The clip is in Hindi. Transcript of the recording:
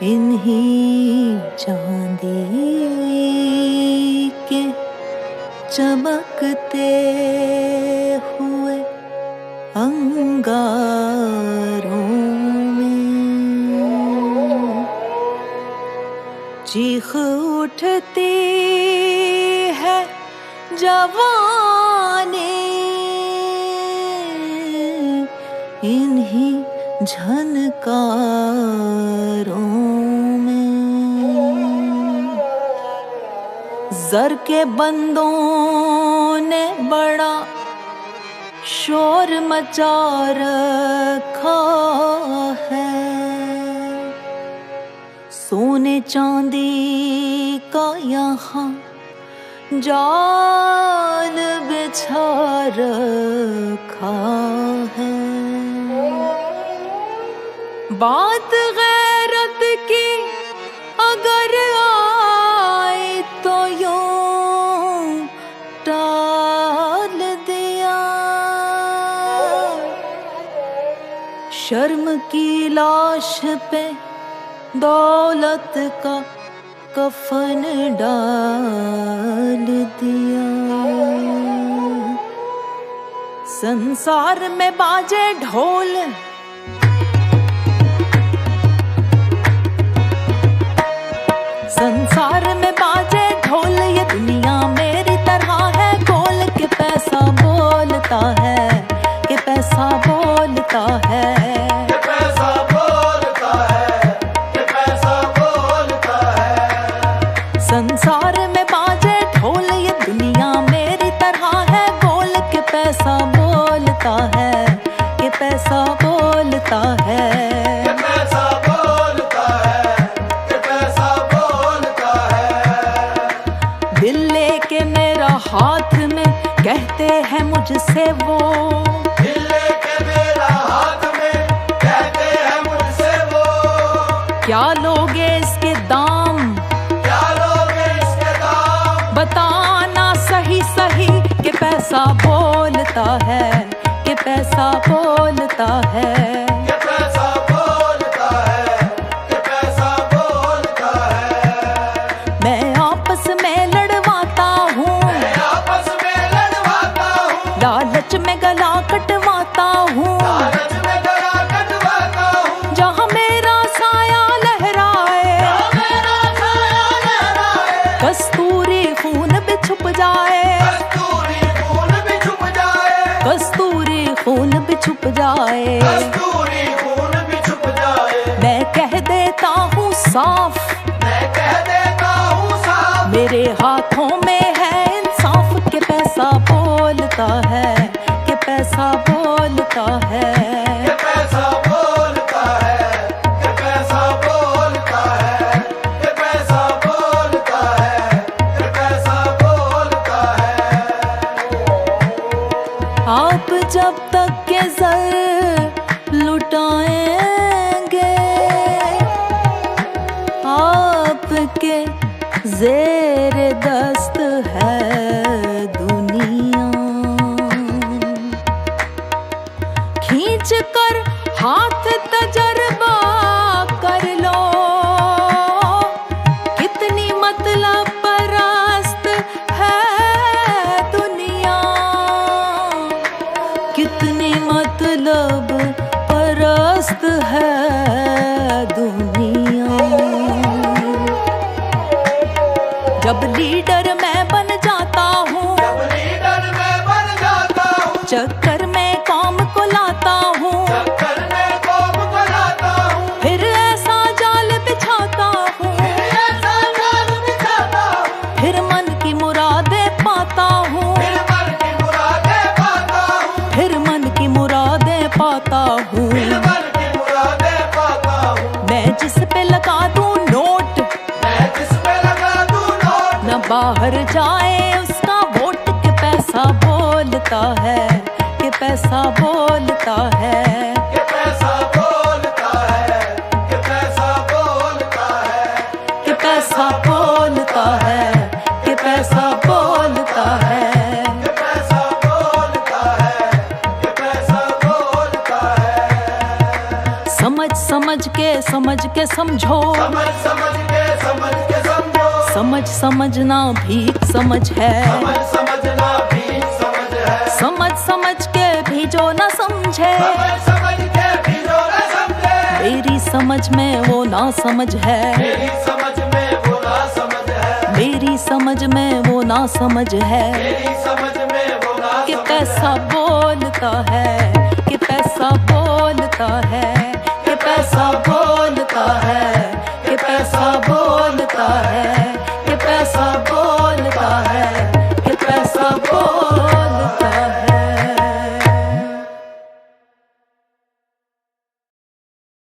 इन्हीं चांदी के चमकते हुए अंगारों में चीख उठती है जवानी इन्हीं झनकारों में। ज़र के बंदों ने बड़ा शोर मचा रखा है, सोने चांदी का यहाँ जाल बिछा रखा है। बात गैरत की अगर आए तो यूं टाल दिया, शर्म की लाश पे दौलत का कफन डाल दिया। संसार में बाजे ढोल, संसार में बाजे ढोल, ये दुनिया मेरी तरह है गोल के पैसा बोलता है, कि पैसा बोलता है, कि पैसा बोलता है, कि पैसा बोलता है। संसार में बाजे ढोल, ये दुनिया मेरी तरह है गोल के पैसा बोलता है, कि पैसा बोलता है, कि पैसा बोलता है, कि पैसा बोलता है। दिल लेके मेरा हाथ में कहते हैं मुझसे वो, दिल लेके मेरा हाथ में कहते हैं मुझसे वो, क्या लोगे इसके दाम, क्या लोगे इसके दाम, बताना सही सही, कि पैसा बोलता है, कि पैसा बोलता है, कि पैसा बोलता है, कि पैसा बोलता है। मैं आपस में लड़वाता हूँ, मैं आपस में लड़वाता हूँ, लालच में गला कटवाता हूँ, लालच में गला कटवाता हूँ, जहाँ मेरा साया लहराए, मेरा साया लहराए, कस्तूरी खून भी छुप जाए, कस्तूरी खून भी छुप जाए, कस्तूरी खून भी छुप जाए। कस्तूरी खून भी छुप जाए। मैं कह देता हूँ साफ, मैं कह देता हूँ साफ, मेरे हाथों में है इंसाफ, के पैसा बोलता है, कि पैसा बोलता है, कि पैसा बोलता है, कि पैसा बोलता है, कि पैसा बोलता है, कि पैसा बोलता है। आप जब तक के ज़र लुटाएंगे, आपके ज़ेर दस्त है दुनिया, खींच कर हाथ तजर्बा कर लो, कितनी मतलब परस्त है दुनिया, कितनी मतलब परस्त है दुनिया। जब लीडर मैं बन जाता हूँ, जब लीडर मैं बन जाता हूँ, चक्कर में कौम को लाता हूँ, चक्कर में कौम को लाता हूँ, फिर ऐसा जाल बिछाता हूँ, ऐसा जाल बिछाता हूँ, फिर मन की मुरादें पाता हूँ, फिर मन की मुरादें पाता हूँ, फिर मन की मुरादें पाता हूँ। फिर मन की मुरादें पाता हूँ। मैं जिस पे लगा दूँ नोट, मैं जिस पे लगा दूँ नोट, न बाहर जाए उसका वोट, के पैसा बोलता है, कि पैसा बोलता है, कि पैसा बोलता है, कि पैसा बोलता है, कि पैसा बोलता है, कि पैसा बोलता है। कि पैसा बोलता है, कि पैसा बोलता है। समझ समझ समझ के समझो, समझ समझ के समझो, समझ समझना भी समझ है, समझ समझना भी समझ है, समझ के भी जो न समझे, समझ के भी जो न समझे, मेरी समझ में वो ना समझ है, मेरी समझ में वो ना समझ है, मेरी समझ में वो ना समझ है, मेरी समझ में वो ना कि समझ पैसा बोलता है, कि पैसा बोलता है, कि पैसा बोलता है।